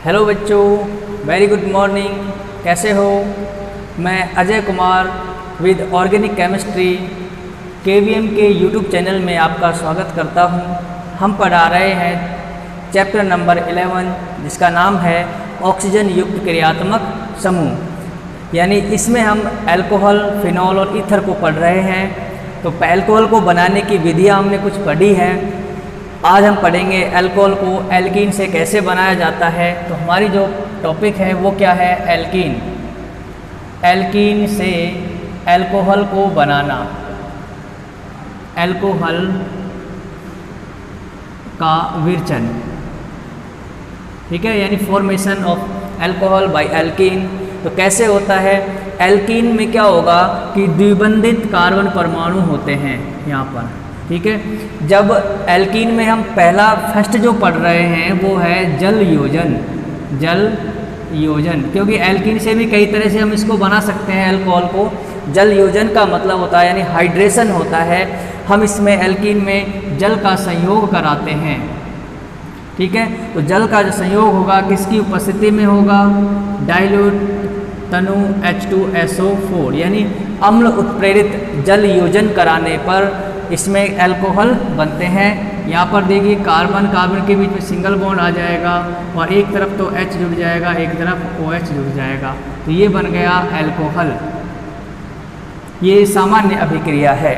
Hello बच्चों, very good morning. कैसे हो? मैं Ajay Kumar with organic chemistry KVM के यूट्यूब चैनल में आपका स्वागत करता हूं। हम पढ़ा रहे हैं चैप्टर नंबर 11 जिसका नाम है ऑक्सीजन युक्त क्रियात्मक समूह। यानी इसमें हम अल्कोहल, फिनॉल और ईथर को पढ़ रहे हैं। तो अल्कोहल को बनाने की विधियाँ हमने कुछ पढ़ी है। आज हम पढ़ेंगे अल्कोहल को एल्कीन से कैसे बनाया जाता है। तो हमारी जो टॉपिक है वो क्या है? एल्कीन। एल्कीन से अल्कोहल को बनाना, अल्कोहल का विरचन, ठीक है, यानी formation of alcohol by alkene. तो कैसे होता है? एल्कीन में क्या होगा कि द्विबंधित कार्बन परमाणु होते हैं यहाँ पर, ठीक है। जब एल्कीन में हम फर्स्ट जो पढ़ रहे हैं वो है जल योजन। जल योजन, क्योंकि एल्कीन से भी कई तरह से हम इसको बना सकते हैं अल्कोहल को। जल योजन का मतलब होता है यानी हाइड्रेशन होता है। हम इसमें एल्कीन में जल का संयोग कराते हैं, ठीक है। तो जल का जो संयोग होगा किसकी उपस्थिति में होगा? डाइल्यूट तनु H2SO4 यानी अम्ल उत्प्रेरित जल योजन कराने पर इसमें अल्कोहल बनते हैं। यहाँ पर देखिए कार्बन कार्बन के बीच में सिंगल बॉन्ड आ जाएगा और एक तरफ तो H जुड़ जाएगा, एक तरफ OH जुड़ जाएगा। तो ये बन गया अल्कोहल। ये सामान्य अभिक्रिया है।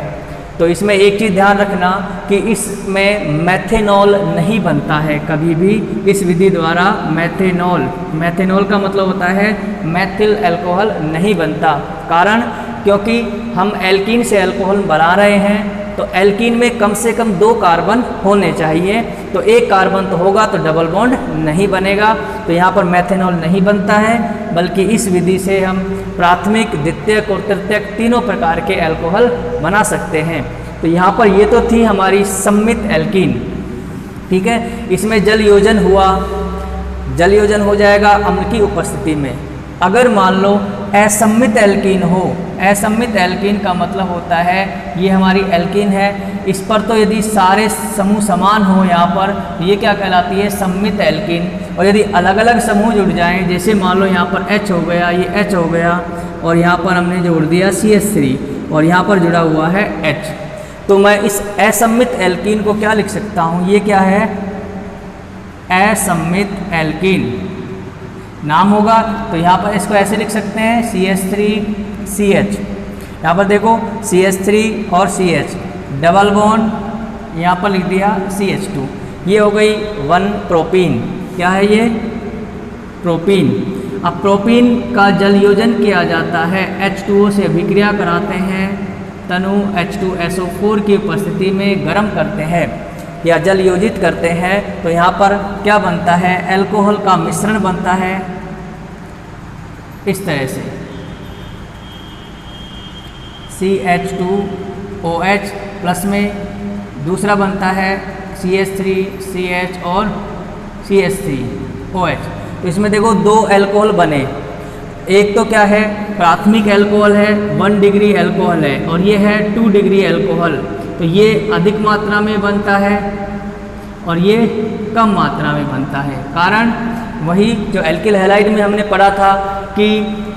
तो इसमें एक चीज़ ध्यान रखना कि इसमें मेथेनॉल नहीं बनता है कभी भी इस विधि द्वारा। मेथेनॉल का मतलब होता है मैथिल अल्कोहल नहीं बनता। कारण क्योंकि हम एल्कीन से अल्कोहल बना रहे हैं तो एल्कीन में कम से कम 2 कार्बन होने चाहिए। तो एक कार्बन तो होगा तो डबल बॉन्ड नहीं बनेगा। तो यहाँ पर मेथेनॉल नहीं बनता है, बल्कि इस विधि से हम प्राथमिक, द्वितीयक और तृतीयक तीनों प्रकार के अल्कोहल बना सकते हैं। तो यहाँ पर ये तो थी हमारी सम्मित एल्कीन, ठीक है। इसमें जल योजन हुआ, जल योजन हो जाएगा अम्ल की उपस्थिति में। अगर मान लो असम्मित एल्कीन हो, असम्मित एल्कीन का मतलब होता है ये हमारी एल्कीन है, इस पर तो यदि सारे समूह समान हो यहाँ पर ये क्या कहलाती है? सम्मित एल्कीन। और यदि अलग अलग समूह जुड़ जाएं, जैसे मान लो यहाँ पर H हो गया, ये H हो गया और यहाँ पर हमने जोड़ दिया CH3 और यहाँ पर जुड़ा हुआ है H, तो मैं इस असम्मित एल्कीन को क्या लिख सकता हूँ? ये क्या है? असम्मित एल्कीन नाम होगा। तो यहाँ पर इसको ऐसे लिख सकते हैं CH3CH। यहाँ पर देखो CH3 और CH डबल बॉन्ड, यहाँ पर लिख दिया CH2। ये हो गई 1 प्रोपीन। क्या है ये? प्रोपीन। अब प्रोपीन का जल योजन किया जाता है, H2O से अभिक्रिया कराते हैं, तनु H2SO4 की उपस्थिति में गर्म करते हैं या जल योजित करते हैं। तो यहाँ पर क्या बनता है? अल्कोहल का मिश्रण बनता है इस तरह से CH2OH प्लस में दूसरा बनता है CH3CH और CH3OH। तो इसमें देखो 2 अल्कोहल बने। एक तो क्या है? प्राथमिक अल्कोहल है, 1 डिग्री अल्कोहल है, और ये है 2 डिग्री अल्कोहल। तो ये अधिक मात्रा में बनता है और ये कम मात्रा में बनता है। कारण वही जो एल्किल हैलाइड में हमने पढ़ा था कि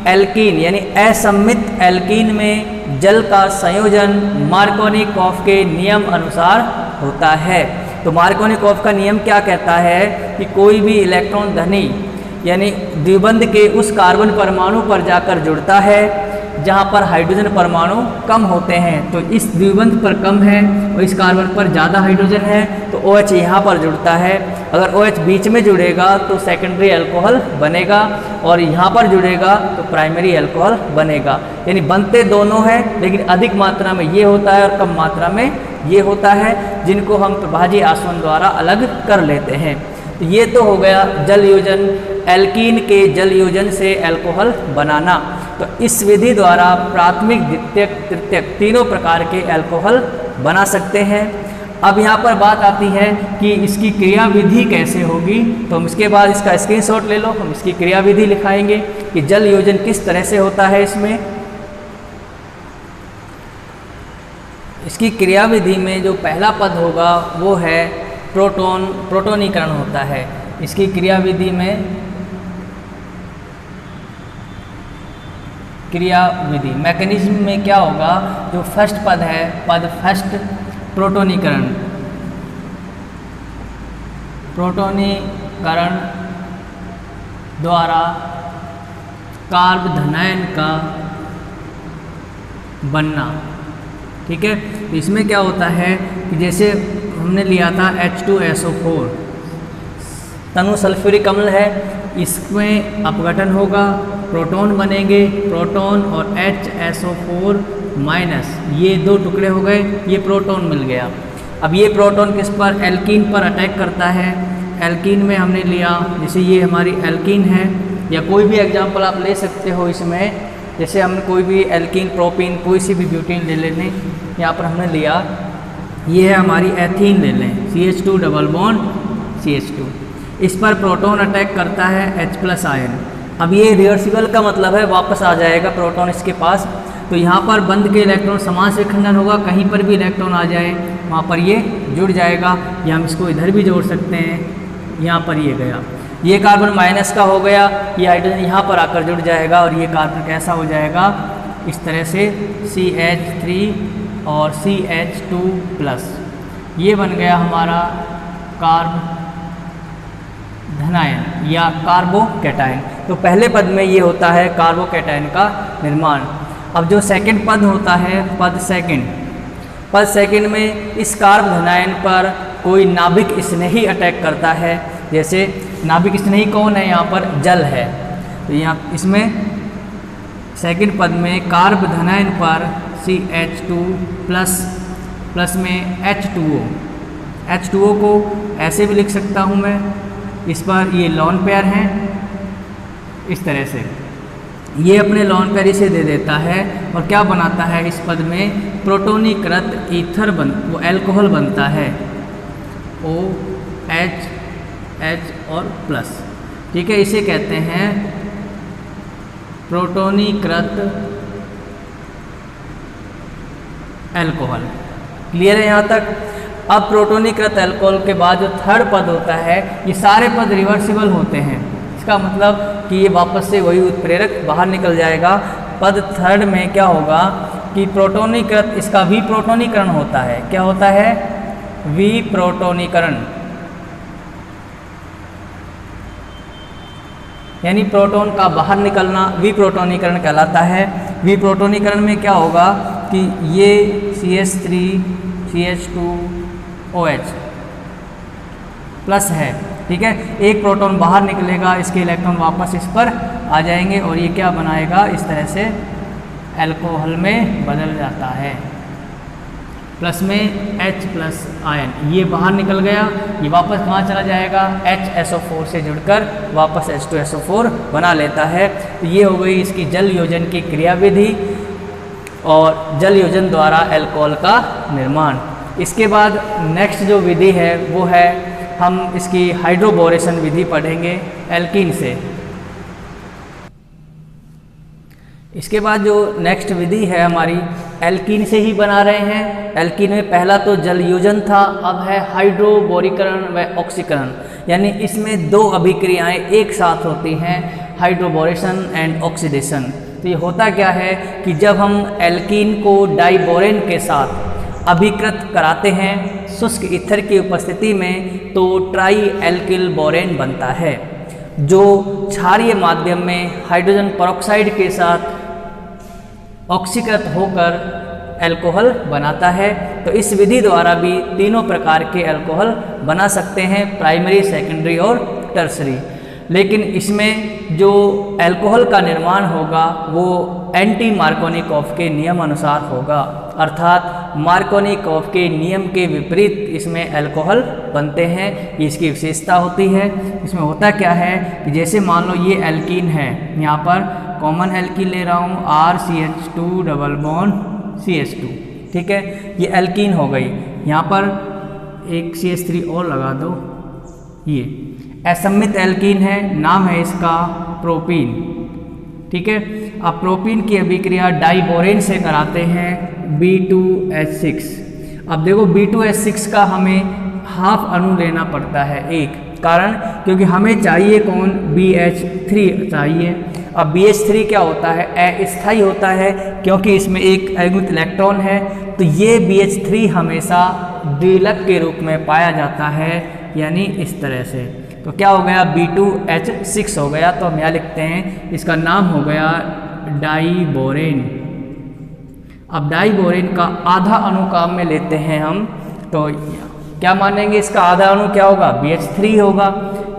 एल्कीन यानी असम्मित एल्कीन में जल का संयोजन मार्कोनिकॉफ के नियम अनुसार होता है। तो मार्कोनिकॉफ का नियम क्या कहता है कि कोई भी इलेक्ट्रॉन धनी यानी द्विबंध के उस कार्बन परमाणु पर जाकर जुड़ता है जहाँ पर हाइड्रोजन परमाणु कम होते हैं। तो इस द्विबंध पर कम है और इस कार्बन पर ज़्यादा हाइड्रोजन है तो OH यहाँ पर जुड़ता है। अगर OH बीच में जुड़ेगा तो सेकेंडरी अल्कोहल बनेगा और यहाँ पर जुड़ेगा तो प्राइमरी अल्कोहल बनेगा। यानी बनते दोनों हैं, लेकिन अधिक मात्रा में ये होता है और कम मात्रा में ये होता है, जिनको हम प्रभाजी आसवन द्वारा अलग कर लेते हैं। तो ये तो हो गया जल योजन, एल्कीन के जल योजन से अल्कोहल बनाना। तो इस विधि द्वारा प्राथमिक, द्वितीयक, तृतीयक तीनों प्रकार के अल्कोहल बना सकते हैं। अब यहाँ पर बात आती है कि इसकी क्रियाविधि कैसे होगी। तो हम इसके बाद इसका स्क्रीनशॉट ले लो, हम इसकी क्रियाविधि लिखाएंगे कि जल योजन किस तरह से होता है। इसकी क्रियाविधि में जो पहला पद होगा वो है प्रोटोनीकरण होता है। इसकी क्रियाविधि में क्रियाविधि मैकेनिज्म में क्या होगा, जो फर्स्ट पद है, पद फर्स्ट प्रोटोनीकरण द्वारा कार्ब धनायन का बनना। ठीक है, तो इसमें क्या होता है कि जैसे हमने लिया था H2SO4 तनु सल्फ्यूरिक अम्ल है, इसमें अपघटन होगा, प्रोटॉन बनेंगे, प्रोटॉन और HSO4 माइनस, ये दो टुकड़े हो गए, ये प्रोटॉन मिल गया। अब ये प्रोटॉन किस पर, एल्कीन पर अटैक करता है। एल्कीन में हमने लिया, जैसे ये हमारी एल्कीन है, या कोई भी एग्जांपल आप ले सकते हो इसमें, जैसे हम कोई भी एल्कीन, प्रोपीन, कोई सी भी ब्यूटीन ले लें, यहाँ पर हमने लिया, ये है हमारी एथीन ले लें, CH2 डबल बॉन्ड CH2, इस पर प्रोटॉन अटैक करता है H+ आयन। अब ये रिवर्सिबल का मतलब है वापस आ जाएगा प्रोटॉन इसके पास, तो यहाँ पर बंद के इलेक्ट्रॉन समान से विखंडन होगा, कहीं पर भी इलेक्ट्रॉन आ जाए वहाँ पर ये जुड़ जाएगा, या हम इसको इधर भी जोड़ सकते हैं, यहाँ पर ये गया, ये कार्बन माइनस का हो गया, ये हाइड्रोजन यहाँ पर आकर जुड़ जाएगा और ये कार्बन कैसा हो जाएगा, इस तरह से CH3 और CH2+, ये बन गया हमारा कार्ब धनायन या कार्बोकैटायन। तो पहले पद में ये होता है कार्बोकैटायन का निर्माण। अब जो सेकंड पद होता है, पद सेकंड में इस कार्ब धनायन पर कोई नाभिक स्नेही अटैक करता है। जैसे नाभिक स्नेही कौन है, यहाँ पर जल है, तो यहाँ इसमें सेकंड पद में कार्ब धनायन पर CH2 प्लस में H2O को ऐसे भी लिख सकता हूँ मैं, इस पर ये लॉन पेयर हैं, इस तरह से ये अपने लॉन पेयर इसे दे देता है और क्या बनाता है, इस पद में प्रोटोनीकृत ईथर वो एल्कोहल बनता है, OH और प्लस। ठीक है, इसे कहते हैं प्रोटोनीकृत एल्कोहल। क्लियर है यहाँ तक। अब प्रोटोनीकृत एल्कोहल के बाद जो थर्ड पद होता है, ये सारे पद रिवर्सिबल होते हैं, इसका मतलब कि ये वापस से वही उत्प्रेरक बाहर निकल जाएगा। पद थर्ड में क्या होगा कि प्रोटोनीकृत, इसका विप्रोटोनीकरण होता है। क्या होता है, विप्रोटोनीकरण, यानी प्रोटॉन का बाहर निकलना विप्रोटोनीकरण कहलाता है। विप्रोटोनीकरण में क्या होगा कि ये CH3 CH2OH प्लस है, ठीक है, एक प्रोटॉन बाहर निकलेगा, इसके इलेक्ट्रॉन वापस इस पर आ जाएंगे और ये क्या बनाएगा, इस तरह से अल्कोहल में बदल जाता है। प्लस में H+ आयन, ये बाहर निकल गया, ये वापस कहाँ चला जाएगा, HSO4 से जुड़कर वापस H2SO4 बना लेता है। तो ये हो गई इसकी जल योजन की क्रियाविधि और जल योजन द्वारा अल्कोहल का निर्माण। इसके बाद नेक्स्ट जो विधि है वो है, हम इसकी हाइड्रोबोरेशन विधि पढ़ेंगे एल्कीन से। इसके बाद जो नेक्स्ट विधि है हमारी, एल्कीन से ही बना रहे हैं। एल्कीन में पहला तो जल योजन था, अब है हाइड्रोबोरीकरण व ऑक्सीकरण, यानी इसमें दो अभिक्रियाएं एक साथ होती हैं, हाइड्रोबोरेशन एंड ऑक्सीडेशन। तो ये होता क्या है कि जब हम एल्कीन को डाइबोरेन के साथ अभिकृत कराते हैं शुष्क ईथर की उपस्थिति में, तो ट्राई एल्किल बोरेन बनता है, जो क्षारीय माध्यम में हाइड्रोजन पेरोक्साइड के साथ ऑक्सीकृत होकर अल्कोहल बनाता है। तो इस विधि द्वारा भी तीनों प्रकार के अल्कोहल बना सकते हैं, प्राइमरी, सेकेंडरी और टर्सरी। लेकिन इसमें जो अल्कोहल का निर्माण होगा वो एंटी मार्कोनिकॉफ के नियम अनुसार होगा, अर्थात मार्कोनिकॉफ के नियम के विपरीत इसमें अल्कोहल बनते हैं। ये इसकी विशेषता होती है। इसमें होता क्या है कि जैसे मान लो ये एल्कीन है, यहाँ पर कॉमन एल्कीन ले रहा हूँ RCH2 डबल बॉन्ड CH2, ठीक है, ये एल्कीन हो गई। यहाँ पर एक CH3 और लगा दो, ये असम्मित एल्कीन है, नाम है इसका प्रोपीन, ठीक है। अब प्रोपीन की अभिक्रिया डाइबोरेन से कराते हैं B2H6। अब देखो B2H6 का हमें हाफ अणु लेना पड़ता है, एक कारण, क्योंकि हमें चाहिए कौन, BH3 चाहिए। अब BH3 क्या होता है, अस्थायी होता है क्योंकि इसमें एक अयुग्मित इलेक्ट्रॉन है, तो ये BH3 हमेशा द्विलक के रूप में पाया जाता है, यानी इस तरह से। तो क्या हो गया, B2H6 हो गया। तो हम यहाँ लिखते हैं इसका नाम हो गया डाइबोरेन। अब डाइबोरेन का आधा अणु काम में लेते हैं हम, तो क्या मानेंगे, इसका आधा अणु क्या होगा, BH3 होगा।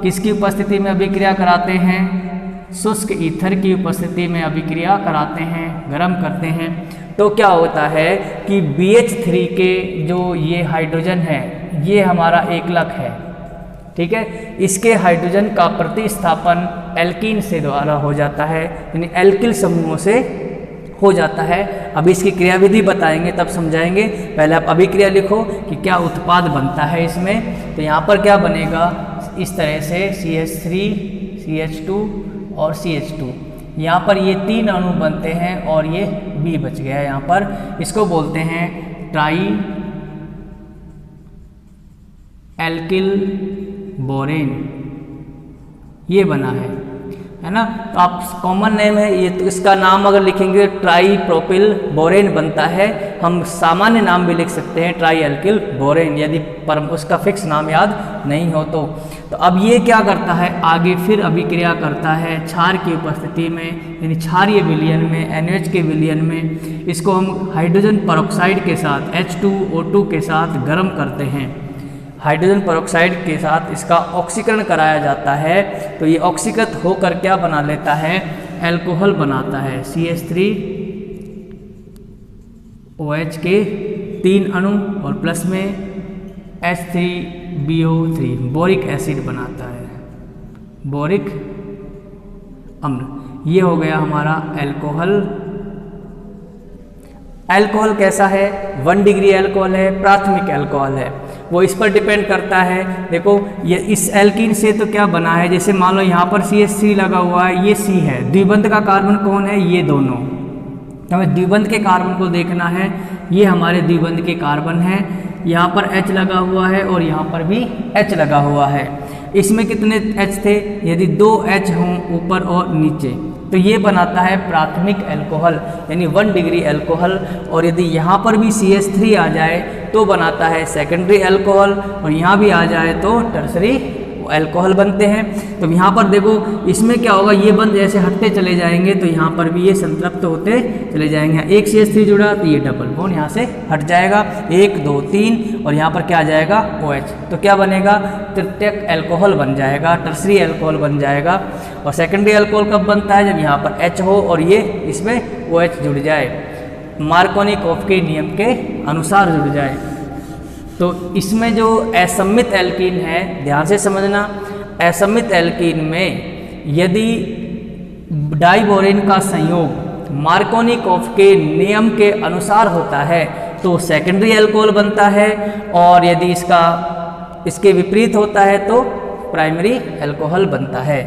किसकी उपस्थिति में अभिक्रिया कराते हैं, शुष्क ईथर की उपस्थिति में अभिक्रिया कराते हैं, गर्म करते हैं। तो क्या होता है कि BH3 के जो ये हाइड्रोजन है, ये हमारा एकलक है, ठीक है। इसके हाइड्रोजन का प्रतिस्थापन एल्कीन से द्वारा हो जाता है, यानी एल्किल समूहों से हो जाता है। अब इसकी क्रियाविधि बताएंगे तब समझाएंगे। पहले आप अभिक्रिया लिखो कि क्या उत्पाद बनता है इसमें। तो यहाँ पर क्या बनेगा, इस तरह से CH3, CH2 और CH2। यहाँ पर ये 3 अणु बनते हैं और ये B बच गया है यहाँ पर। इसको बोलते हैं ट्राई एल्किल बोरेन, ये बना है ना। तो आप कॉमन नेम है ये, तो इसका नाम अगर लिखेंगे ट्राई प्रोपिल बोरेन बनता है। हम सामान्य नाम भी लिख सकते हैं ट्राई एल्किल बोरेन, यदि उसका फिक्स नाम याद नहीं हो तो। अब ये क्या करता है, आगे फिर अभिक्रिया करता है क्षार की उपस्थिति में, यानी क्षारीय विलयन में, NH के विलयन में। इसको हम हाइड्रोजन परऑक्साइड के साथ H2O2 के साथ गर्म करते हैं। हाइड्रोजन परऑक्साइड के साथ इसका ऑक्सीकरण कराया जाता है। तो ये ऑक्सीकृत होकर क्या बना लेता है, एल्कोहल बनाता है। CH3OH के 3 अणु और प्लस में H3BO3 बोरिक एसिड बनाता है, बोरिक अम्ल। ये हो गया हमारा एल्कोहल। एल्कोहल कैसा है, 1 डिग्री एल्कोहल है, प्राथमिक एल्कोहल है, वो इस पर डिपेंड करता है। देखो ये इस एल्कीन से तो क्या बना है, जैसे मान लो यहाँ पर CH3 लगा हुआ है, ये C है। द्विबंध का कार्बन कौन है, ये दोनों। तो हमें द्विबंध के कार्बन को देखना है, ये हमारे द्विबंध के कार्बन है। यहाँ पर H लगा हुआ है और यहाँ पर भी H लगा हुआ है। इसमें कितने H थे, यदि 2 H हों ऊपर और नीचे, तो ये बनाता है प्राथमिक एल्कोहल, यानी 1 डिग्री एल्कोहल। और यदि यहाँ पर भी CH3 आ जाए तो बनाता है सेकेंडरी एल्कोहल, और यहाँ भी आ जाए तो टर्सरी एल्कोहल बनते हैं। तो यहाँ पर देखो इसमें क्या होगा, ये बंद जैसे हटते चले जाएंगे तो यहाँ पर भी ये संतृप्त होते चले जाएंगे। एक CH3 जुड़ा तो ये डबल बॉन्ड यहाँ से हट जाएगा, 1 2 3, और यहाँ पर क्या आ जाएगा OH। तो क्या बनेगा, तृतीयक एल्कोहल बन जाएगा, टर्सरी एल्कोहल बन जाएगा। और सेकेंडरी एल्कोहल कब बनता है, जब यहाँ पर H हो और ये इसमें OH जुड़ जाए, मार्कोनिकॉफ के नियम के अनुसार जुड़ जाए। तो इसमें जो असम्मित एल्कीन है, ध्यान से समझना, असम्मित एल्कीन में यदि डाइबोरेन का संयोग मार्कोनिकॉफ के नियम के अनुसार होता है तो सेकेंडरी एल्कोहल बनता है, और यदि इसके विपरीत होता है तो प्राइमरी एल्कोहल बनता है।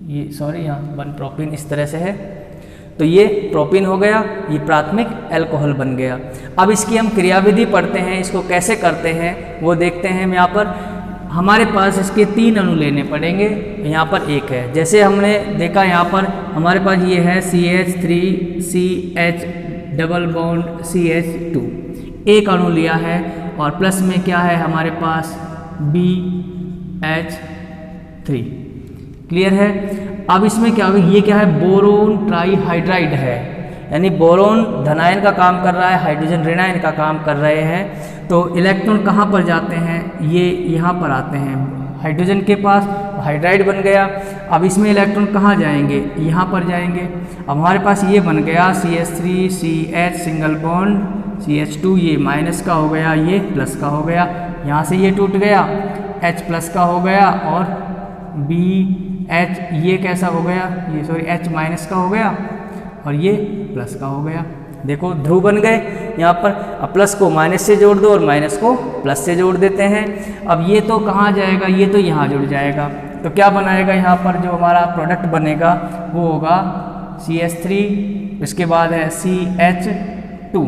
ये सॉरी यहाँ 1 प्रोपीन इस तरह से है, तो ये प्रोपीन हो गया, ये प्राथमिक एल्कोहल बन गया। अब इसकी हम क्रियाविधि पढ़ते हैं, इसको कैसे करते हैं वो देखते हैं। हम यहाँ पर हमारे पास इसके 3 अणु लेने पड़ेंगे, यहाँ पर 1 है। जैसे हमने देखा यहाँ पर हमारे पास ये है CH3CH डबल बॉन्ड CH2, 1 अणु लिया है, और प्लस में क्या है हमारे पास BH3। क्लियर है। अब इसमें क्या होगा, ये क्या है, बोरोन ट्राईहाइड्राइड है, यानी बोरोन धनायन का काम कर रहा है, हाइड्रोजन ऋणायन का काम कर रहे हैं। तो इलेक्ट्रॉन कहाँ पर जाते हैं, ये यहाँ पर आते हैं हाइड्रोजन के पास, हाइड्राइड बन गया। अब इसमें इलेक्ट्रॉन कहाँ जाएंगे, यहाँ पर जाएंगे। अब हमारे पास ये बन गया CH3CH सिंगल बॉन्ड CH2, ये माइनस का हो गया, ये प्लस का हो गया, यहाँ से ये टूट गया, H प्लस का हो गया, और BH ये कैसा हो गया, ये सॉरी H माइनस का हो गया, और ये प्लस का हो गया। देखो ध्रुव बन गए यहाँ पर। अब प्लस को माइनस से जोड़ दो और माइनस को प्लस से जोड़ देते हैं। अब ये तो कहाँ जाएगा, ये तो यहाँ जुड़ जाएगा। तो क्या बनाएगा यहाँ पर, जो हमारा प्रोडक्ट बनेगा वो होगा CH3, इसके बाद है CH2,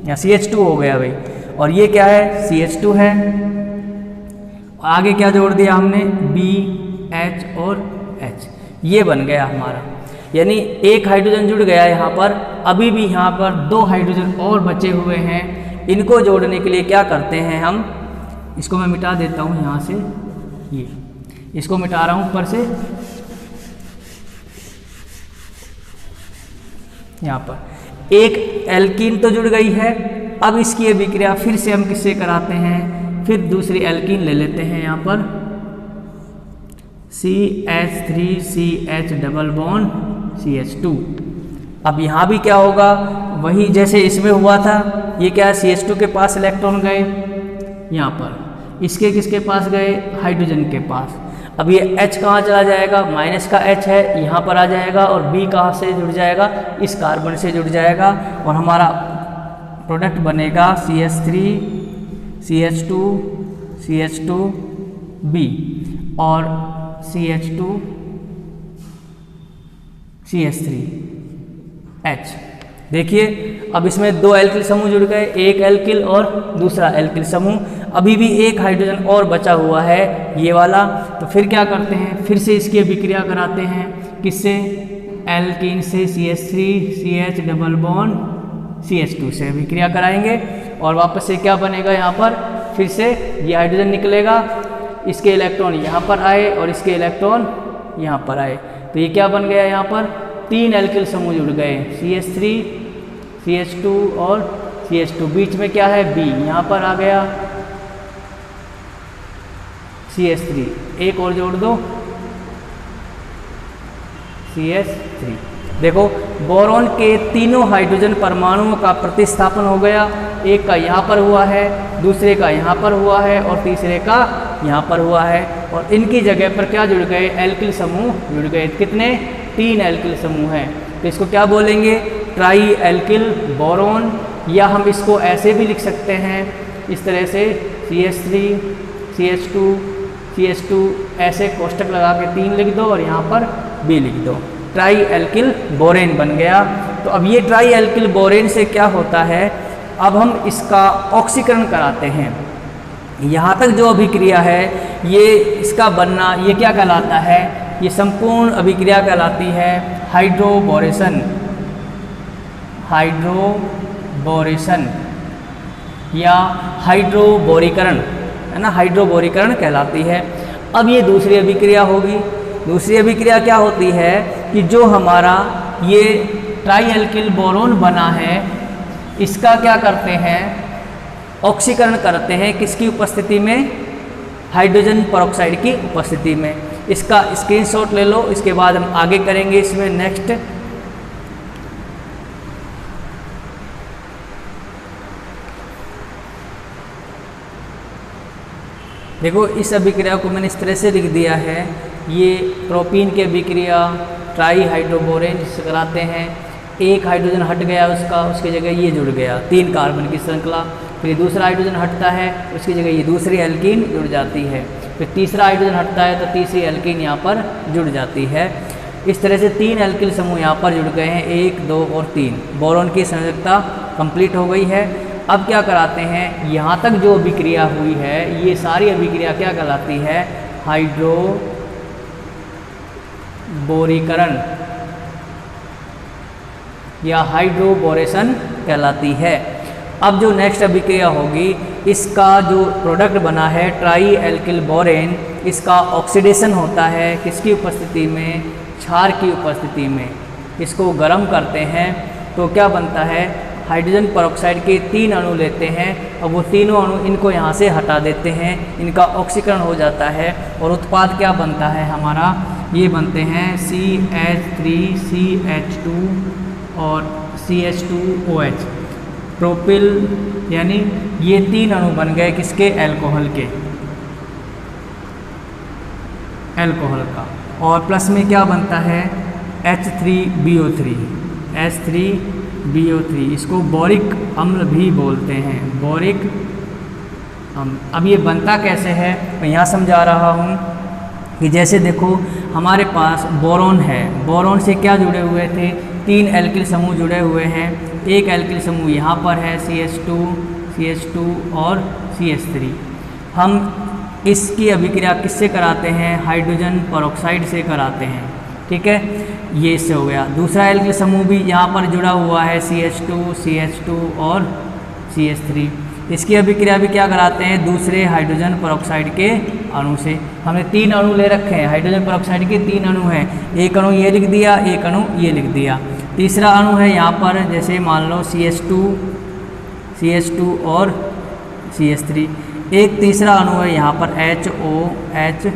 या CH2 हो गया भाई, और ये क्या है CH2 है। आगे क्या जोड़ दिया हमने, H और H, ये बन गया हमारा। यानी एक हाइड्रोजन जुड़ गया यहाँ पर, अभी भी यहाँ पर 2 हाइड्रोजन और बचे हुए हैं। इनको जोड़ने के लिए क्या करते हैं हम, इसको मैं मिटा देता हूँ यहाँ से, ये इसको मिटा रहा हूँ ऊपर से, यहाँ पर एक एल्कीन तो जुड़ गई है। अब इसकी अभिक्रिया फिर से हम किससे कराते हैं, फिर दूसरी एल्कीन ले लेते हैं यहाँ पर CH3CH डबल बॉन्ड CH2। अब यहाँ भी क्या होगा, वही जैसे इसमें हुआ था, ये क्या CH2 के पास इलेक्ट्रॉन गए, यहाँ पर इसके किसके पास गए, हाइड्रोजन के पास। अब ये H कहाँ चला जाएगा, माइनस का H है, यहाँ पर आ जाएगा, और B कहाँ से जुड़ जाएगा, इस कार्बन से जुड़ जाएगा, और हमारा प्रोडक्ट बनेगा CH3 CH2 CH2B और CH2 CH3H। देखिए अब इसमें 2 एल्किल समूह जुड़ गए, एक एल्किल और दूसरा एल्किल समूह। अभी भी एक हाइड्रोजन और बचा हुआ है, ये वाला। तो फिर क्या करते हैं, फिर से इसकी अभिक्रिया कराते हैं, किससे, एल्कीन से CH3CH डबल बॉन्ड CH2 से अभिक्रिया कराएंगे, और वापस से क्या बनेगा, यहाँ पर फिर से ये हाइड्रोजन निकलेगा, इसके इलेक्ट्रॉन यहाँ पर आए और इसके इलेक्ट्रॉन यहाँ पर आए। तो ये क्या बन गया, यहाँ पर 3 एल्किल समूह जुड़ गए, CH3 CH2 और CH2। बीच में क्या है, B, यहाँ पर आ गया CH3, एक और जोड़ दो CH3। देखो बोरॉन के तीनों हाइड्रोजन परमाणुओं का प्रतिस्थापन हो गया, एक का यहाँ पर हुआ है, दूसरे का यहाँ पर हुआ है, और तीसरे का यहाँ पर हुआ है, और इनकी जगह पर क्या जुड़ गए, एल्किल समूह जुड़ गए। कितने, 3 एल्किल समूह हैं। तो इसको क्या बोलेंगे, ट्राई एल्किल बोरॉन, या हम इसको ऐसे भी लिख सकते हैं, इस तरह से CH3 CH2 CH2, ऐसे कोष्टक लगा के 3 लिख दो और यहाँ पर B लिख दो, ट्राई एल्किल बोरेन बन गया। तो अब ये ट्राई एल्किल बोरेन से क्या होता है, अब हम इसका ऑक्सीकरण कराते हैं। यहाँ तक जो अभिक्रिया है, ये इसका बनना, ये क्या कहलाता है, ये संपूर्ण अभिक्रिया कहलाती है हाइड्रोबोरेशन, हाइड्रोबोरेशन या हाइड्रोबोरीकरण, है ना, हाइड्रोबोरीकरण कहलाती है। अब ये दूसरी अभिक्रिया होगी। दूसरी अभिक्रिया क्या होती है कि जो हमारा ये ट्राई एल्किल बोरोन बना है, इसका क्या करते हैं, ऑक्सीकरण करते हैं, किसकी उपस्थिति में, हाइड्रोजन पेरोक्साइड की उपस्थिति में। इसका स्क्रीनशॉट ले लो, इसके बाद हम आगे करेंगे इसमें नेक्स्ट। देखो इस अभिक्रिया को मैंने इस तरह से लिख दिया है, ये प्रोपीन की अभिक्रिया ट्राई हाइड्रोबोरेन जिसे कराते हैं, एक हाइड्रोजन हट गया उसका, उसकी जगह ये जुड़ गया, 3 कार्बन की श्रृंखला। फिर दूसरा हाइड्रोजन हटता है, उसकी जगह ये दूसरी एल्कीन जुड़ जाती है। फिर तीसरा हाइड्रोजन हटता है तो तीसरी एल्कीन यहाँ पर जुड़ जाती है। इस तरह से 3 एल्किल समूह यहाँ पर जुड़ गए हैं, 1, 2 और 3। बोरॉन की संयोजकता कंप्लीट हो गई है। अब क्या कराते हैं, यहाँ तक जो अभिक्रिया हुई है, ये सारी अभिक्रिया क्या कहलाती है, हाइड्रोबोरीकरण या हाइड्रोबोरेशन कहलाती है। अब जो नेक्स्ट अभिक्रिया होगी, इसका जो प्रोडक्ट बना है ट्राई एल्किल बोरेन, इसका ऑक्सीडेशन होता है किसकी उपस्थिति में, क्षार की उपस्थिति में। इसको गर्म करते हैं तो क्या बनता है, हाइड्रोजन पेरोक्साइड के 3 अणु लेते हैं और वो तीनों अणु इनको यहाँ से हटा देते हैं, इनका ऑक्सीकरण हो जाता है और उत्पाद क्या बनता है हमारा, ये बनते हैं CH3CH2 और CH2OH, प्रोपिल, यानी ये 3 अणु बन गए किसके, अल्कोहल के, अल्कोहल का। और प्लस में क्या बनता है, H3BO3, H3BO3, इसको बोरिक अम्ल भी बोलते हैं, बोरिक अम्ल। अब ये बनता कैसे है, मैं यहाँ समझा रहा हूँ कि जैसे देखो हमारे पास बोरॉन है, बोरॉन से क्या जुड़े हुए थे, 3 एल्किल समूह जुड़े हुए हैं। एक एल्किल समूह यहाँ पर है CH2 और CH3। हम इसकी अभिक्रिया किससे कराते हैं? हाइड्रोजन परऑक्साइड से कराते हैं। ठीक है, ये इससे हो गया। दूसरा एल्किल समूह भी यहाँ पर जुड़ा हुआ है, CH2, CH2 और CH3। इसकी अभिक्रिया भी क्या कराते हैं? दूसरे हाइड्रोजन परऑक्साइड के अणु से। हमने 3 अणु ले रखे हैं, हाइड्रोजन परऑक्साइड के 3 अणु हैं। एक अणु ये लिख दिया, एक अणु ये लिख दिया। तीसरा अणु है यहाँ पर, जैसे मान लो CH2 और CH3। एक तीसरा अणु है यहाँ पर HOH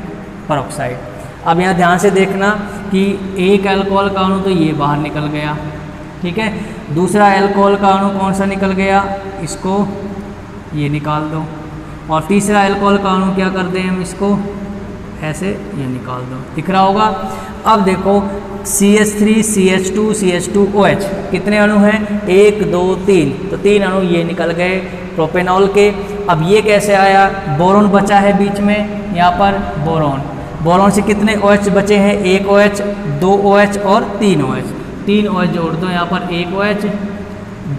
परऑक्साइड। अब यहाँ ध्यान से देखना कि एक अल्कोहल का अणु तो ये बाहर निकल गया, ठीक है। दूसरा अल्कोहल का अणु कौन सा निकल गया? इसको ये निकाल दो। और तीसरा अल्कोहल का अणु क्या कर दें हम? इसको ऐसे ये निकाल दो, दिख रहा होगा। अब देखो CH3, CH2, CH2OH कितने अणु हैं? 1 2 3, तो 3 अणु ये निकल गए प्रोपेनॉल के। अब ये कैसे आया? बोरोन बचा है बीच में, यहाँ पर बोरोन से कितने OH बचे हैं? 1 OH, 2 OH और 3 OH। 3 OH जोड़ दो यहाँ पर, 1 OH,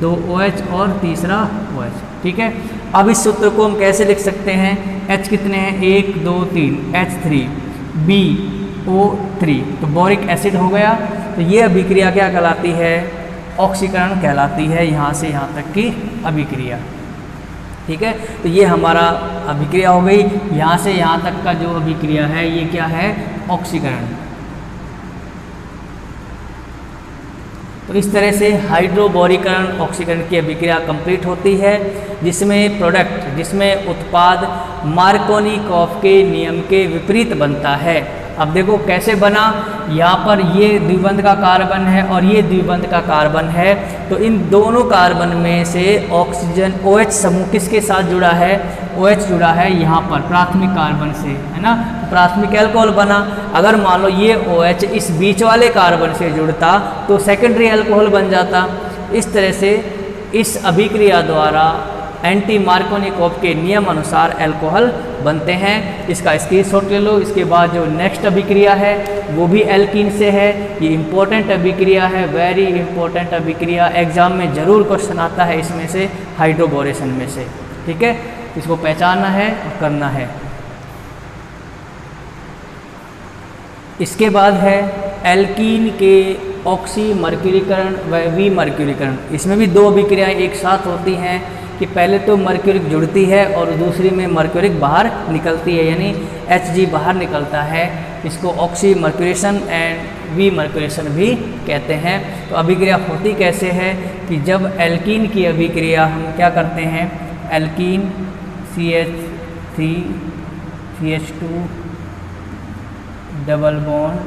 2 OH और तीसरा OH, ठीक है। अब इस सूत्र को हम कैसे लिख सकते हैं? H कितने हैं? 1 2 3, H3BO3, तो बोरिक एसिड हो गया। तो ये अभिक्रिया क्या कहलाती है? ऑक्सीकरण कहलाती है, यहाँ से यहाँ तक की अभिक्रिया, ठीक है। तो ये हमारा अभिक्रिया हो गई। यहाँ से यहाँ तक का जो अभिक्रिया है ये क्या है? ऑक्सीकरण। तो इस तरह से हाइड्रोबोरीकरण ऑक्सीकरण की अभिक्रिया कंप्लीट होती है, जिसमें उत्पाद मार्कोनिकॉफ के नियम के विपरीत बनता है। अब देखो कैसे बना। यहाँ पर ये द्विबंध का कार्बन है और ये द्विबंध का कार्बन है, तो इन दोनों कार्बन में से ऑक्सीजन OH समूह किसके साथ जुड़ा है? OH जुड़ा है यहाँ पर प्राथमिक कार्बन से, है ना। प्राथमिक अल्कोहल बना। अगर मान लो ये OH इस बीच वाले कार्बन से जुड़ता तो सेकेंडरी अल्कोहल बन जाता। इस तरह से इस अभिक्रिया द्वारा एंटी मार्कोनिकॉफ के नियम अनुसार अल्कोहल बनते हैं। इसका स्क्रीनशॉट ले लो। इसके बाद जो नेक्स्ट अभिक्रिया है वो भी एल्कीन से है। ये इंपॉर्टेंट अभिक्रिया है, वेरी इंपॉर्टेंट अभिक्रिया। एग्जाम में जरूर क्वेश्चन आता है इसमें से, हाइड्रोबोरेशन में से, ठीक है। इसको पहचानना है और करना है। इसके बाद है एल्कीन के ऑक्सी मर्क्यूरीकरण व विमर्क्यूरीकरण। इसमें भी 2 अभिक्रियाएं एक साथ होती हैं कि पहले तो मर्क्यूरिक जुड़ती है और दूसरी में मर्क्यूरिक बाहर निकलती है, यानी Hg बाहर निकलता है। इसको ऑक्सी मर्क्यूरेशन एंड विमर्क्यूरेशन भी कहते हैं। तो अभिक्रिया होती कैसे है कि जब एल्कीन की अभिक्रिया हम क्या करते हैं? Alkene CH3 CH2 double bond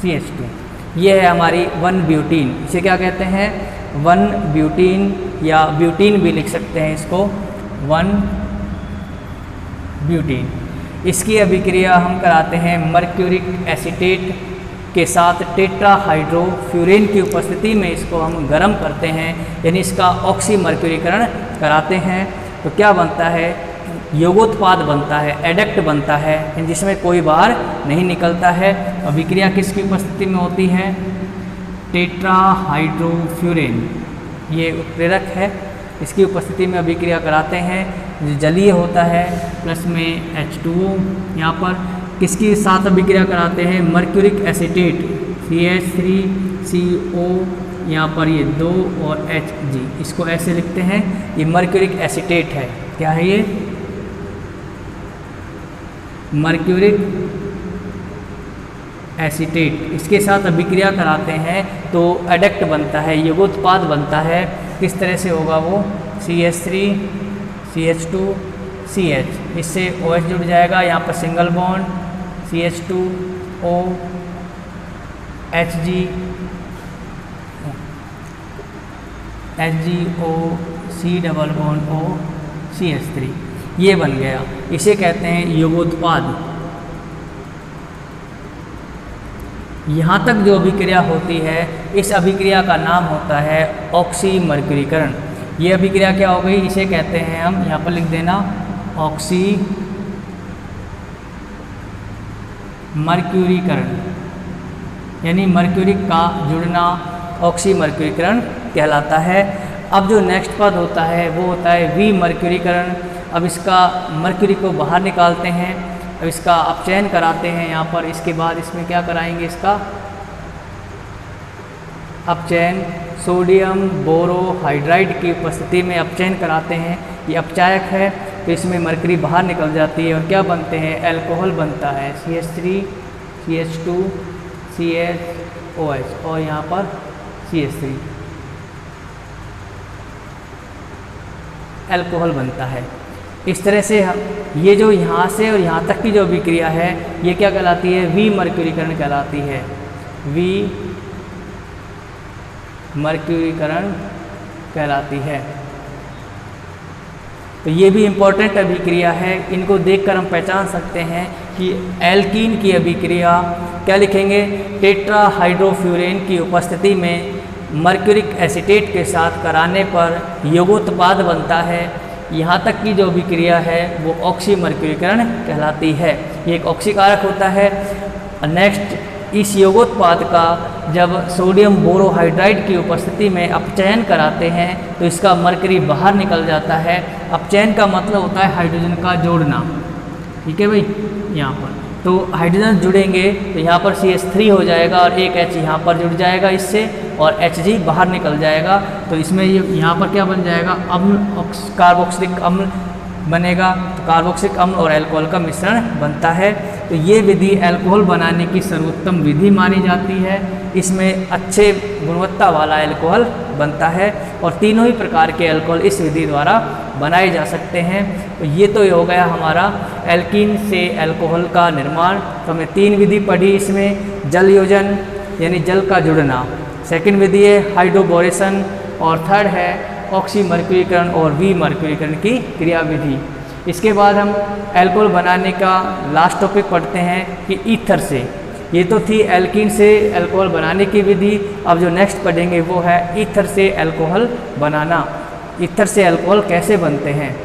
CH2, ये है हमारी 1-ब्यूटीन। इसे क्या कहते हैं? 1-ब्यूटीन या ब्यूटीन भी लिख सकते हैं इसको, 1-ब्यूटीन। इसकी अभिक्रिया हम कराते हैं मर्क्यूरिक एसीटेट के साथ टेट्राहाइड्रोफ्यूरेन की उपस्थिति में। इसको हम गर्म करते हैं, यानी इसका ऑक्सी मर्क्यूरीकरण कराते हैं। तो क्या बनता है? योगोत्पाद बनता है, एडक्ट बनता है, जिसमें कोई बाहर नहीं निकलता है। अभिक्रिया किसकी उपस्थिति में होती है? टेट्राहाइड्रोफ्यूरेन, ये उत्प्रेरक है, इसकी उपस्थिति में अभिक्रिया कराते हैं। जलीय होता है, प्लस में H2O। यहाँ पर किसके साथ अभिक्रिया कराते हैं? मर्क्यूरिक एसीटेट CH3CO, यहाँ पर ये 2 और Hg, इसको ऐसे लिखते हैं। ये मर्क्यूरिक एसीटेट है। क्या है ये? Mercuric acetate. इसके साथ अभिक्रिया कराते हैं तो एडक्ट बनता है, योगोत्पाद बनता है। किस तरह से होगा वो? CH3 CH2 CH, इससे OH जुड़ जाएगा, यहाँ पर single bond CH2O HgO C double bond O CH3, ये बन गया। इसे कहते हैं योगोत्पाद। यहाँ तक जो अभिक्रिया होती है, इस अभिक्रिया का नाम होता है ऑक्सी मर्क्यूरीकरण। ये अभिक्रिया क्या हो गई? इसे कहते हैं हम, यहाँ पर लिख देना, ऑक्सी मर्क्यूरीकरण, यानी मर्क्यूरिक का जुड़ना ऑक्सी मर्क्यूरीकरण कहलाता है। अब जो नेक्स्ट पद होता है वो होता है विमर्क्यूरीकरण। अब इसका मर्क्यूरी को बाहर निकालते हैं, अब इसका अपचयन कराते हैं यहाँ पर। इसके बाद इसमें क्या कराएंगे, इसका अपचयन सोडियम बोरोहाइड्राइड की उपस्थिति में अपचयन कराते हैं। ये अपचायक है तो इसमें मरकरी बाहर निकल जाती है और क्या बनते हैं, अल्कोहल बनता है, CH3 CH2 CHOH और यहाँ पर CH3 अल्कोहल बनता है। इस तरह से हम ये जो यहाँ से और यहाँ तक की जो अभिक्रिया है ये क्या कहलाती है, विमर्क्यूरीकरण कहलाती है, विमर्क्यूरीकरण कहलाती है। तो ये भी इम्पोर्टेंट अभिक्रिया है, इनको देखकर हम पहचान सकते हैं कि एल्कीन की अभिक्रिया क्या लिखेंगे, टेट्राहाइड्रोफ्यूरेन की उपस्थिति में मर्क्यूरिक एसीटेट के साथ कराने पर योगोत्पाद बनता है। यहाँ तक की जो अभिक्रिया है वो ऑक्सीमर्क्यूरीकरण कहलाती है, ये एक ऑक्सीकारक होता है। नेक्स्ट, इस योगोत्पाद का जब सोडियम बोरोहाइड्राइड की उपस्थिति में अपचयन कराते हैं तो इसका मरकरी बाहर निकल जाता है। अपचयन का मतलब होता है हाइड्रोजन का जोड़ना, ठीक है भाई। यहाँ पर तो हाइड्रोजन जुड़ेंगे तो यहाँ पर CH3 हो जाएगा और एक H यहाँ पर जुड़ जाएगा इससे और Hg बाहर निकल जाएगा। तो इसमें ये यहाँ पर क्या बन जाएगा, अम्ल, कार्बोक्सिलिक अम्ल बनेगा। तो कार्बोक्सिलिक अम्ल और अल्कोहल का मिश्रण बनता है। तो ये विधि अल्कोहल बनाने की सर्वोत्तम विधि मानी जाती है। इसमें अच्छे गुणवत्ता वाला अल्कोहल बनता है और तीनों ही प्रकार के अल्कोहल इस विधि द्वारा बनाए जा सकते हैं। तो ये तो हो गया हमारा एल्कीन से अल्कोहल का निर्माण। तो हमने 3 विधि पढ़ी इसमें, जल योजन यानी जल का जुड़ना, सेकंड विधि है हाइड्रोबोरेशन और थर्ड है ऑक्सीमर्क्यूरीकरण और विमर्क्यूरीकरण की क्रिया विधि। इसके बाद हम अल्कोहल बनाने का लास्ट टॉपिक पढ़ते हैं कि ईथर से। ये तो थी एल्कीन से अल्कोहल बनाने की विधि। अब जो नेक्स्ट पढ़ेंगे वो है ईथर से अल्कोहल बनाना। ईथर से अल्कोहल कैसे बनते हैं,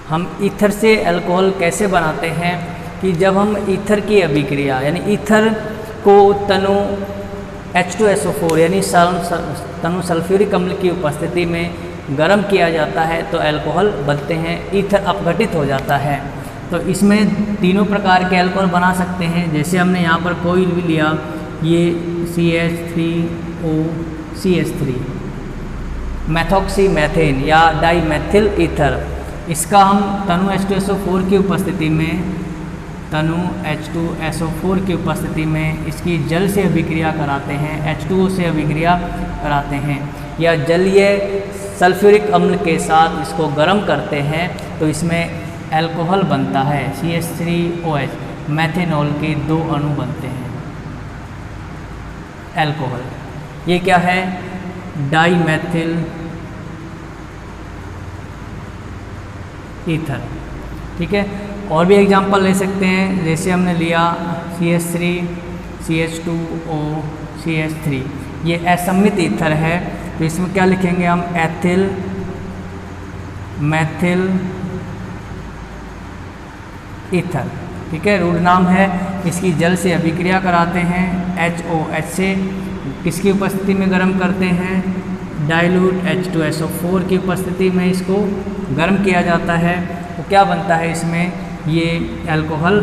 हम ईथर से अल्कोहल कैसे बनाते हैं कि जब हम ईथर की अभिक्रिया यानी ईथर को तनु H2SO4 यानी तनु सल्फ्यूरिक अम्ल की उपस्थिति में गर्म किया जाता है तो अल्कोहल बनते हैं, ईथर अपघटित हो जाता है। तो इसमें तीनों प्रकार के अल्कोहल बना सकते हैं। जैसे हमने यहाँ पर कोई भी लिया, ये CH3OCH3 मैथोक्सी मैथेन या डाईमेथिल ईथर, इसका हम तनु H2SO4 की उपस्थिति में इसकी जल से अभिक्रिया कराते हैं, H2O से अभिक्रिया कराते हैं या जलीय सल्फ्यूरिक अम्ल के साथ इसको गर्म करते हैं तो इसमें अल्कोहल बनता है, CH3OH मैथेनॉल के 2 अणु बनते हैं अल्कोहल। ये क्या है, डाईमेथिल ईथर, ठीक है। और भी एग्जांपल ले सकते हैं, जैसे हमने लिया CH3 CH2O CH3, ये असम्मित ईथर है तो इसमें क्या लिखेंगे हम, एथिल मैथिल ईथर, ठीक है, रूढ़ नाम है। इसकी जल से अभिक्रिया कराते हैं, HOH से किसकी उपस्थिति में गर्म करते हैं, डाइल्यूट H2SO4 की उपस्थिति में इसको गर्म किया जाता है तो क्या बनता है, इसमें ये अल्कोहल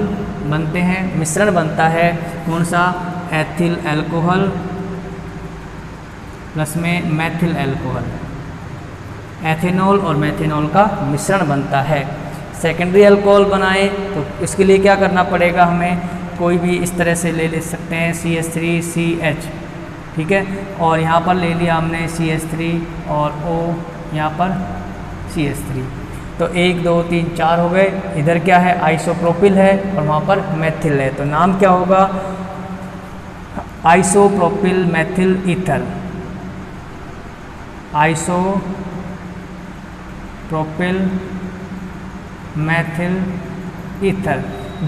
बनते हैं, मिश्रण बनता है कौन सा, एथिल अल्कोहल प्लस में मैथिल अल्कोहल, एथेनॉल और मैथेनॉल का मिश्रण बनता है। सेकेंडरी अल्कोहल बनाए तो इसके लिए क्या करना पड़ेगा, हमें कोई भी इस तरह से ले सकते हैं CH3CH, ठीक है, और यहाँ पर ले लिया हमने CH3 और O यहाँ पर CH3, तो 1 2 3 4 हो गए। इधर क्या है, आइसोप्रोपिल है और वहाँ पर मैथिल है, तो नाम क्या होगा, isopropyl Maithil ether, isopropyl Maithil ether.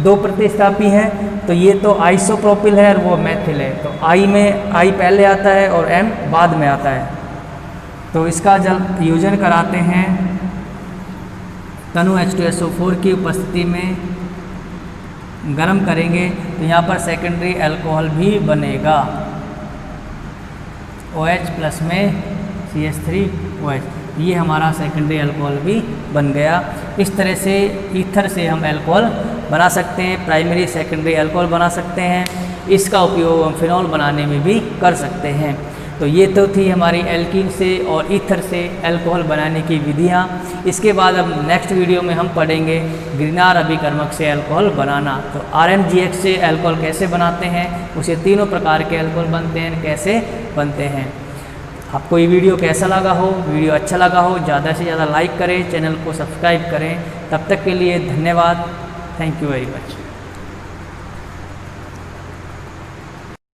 2 प्रतिस्थापी हैं तो ये तो आइसोप्रोपिल है और वो मैथिल है, तो आई में आई पहले आता है और M बाद में आता है। तो इसका जब योजन कराते हैं तनु H2SO4 की उपस्थिति में गर्म करेंगे तो यहाँ पर सेकेंडरी अल्कोहल भी बनेगा, OH प्लस में CH3OH। ये हमारा सेकेंडरी अल्कोहल भी बन गया। इस तरह से ईथर से हम अल्कोहल बना सकते हैं, प्राइमरी सेकेंडरी अल्कोहल बना सकते हैं। इसका उपयोग हम फिनॉल बनाने में भी कर सकते हैं। तो ये तो थी हमारी एल्कीन से और ईथर से अल्कोहल बनाने की विधियाँ। इसके बाद अब नेक्स्ट वीडियो में हम पढ़ेंगे ग्रिनार अभिकर्मक से अल्कोहल बनाना। तो RMGX से अल्कोहल कैसे बनाते हैं, उसे तीनों प्रकार के अल्कोहल बनते हैं, कैसे बनते हैं। आपको ये वीडियो कैसा लगा हो, वीडियो अच्छा लगा हो, ज़्यादा से ज़्यादा लाइक करें, चैनल को सब्सक्राइब करें। तब तक के लिए धन्यवाद। Thank you very much.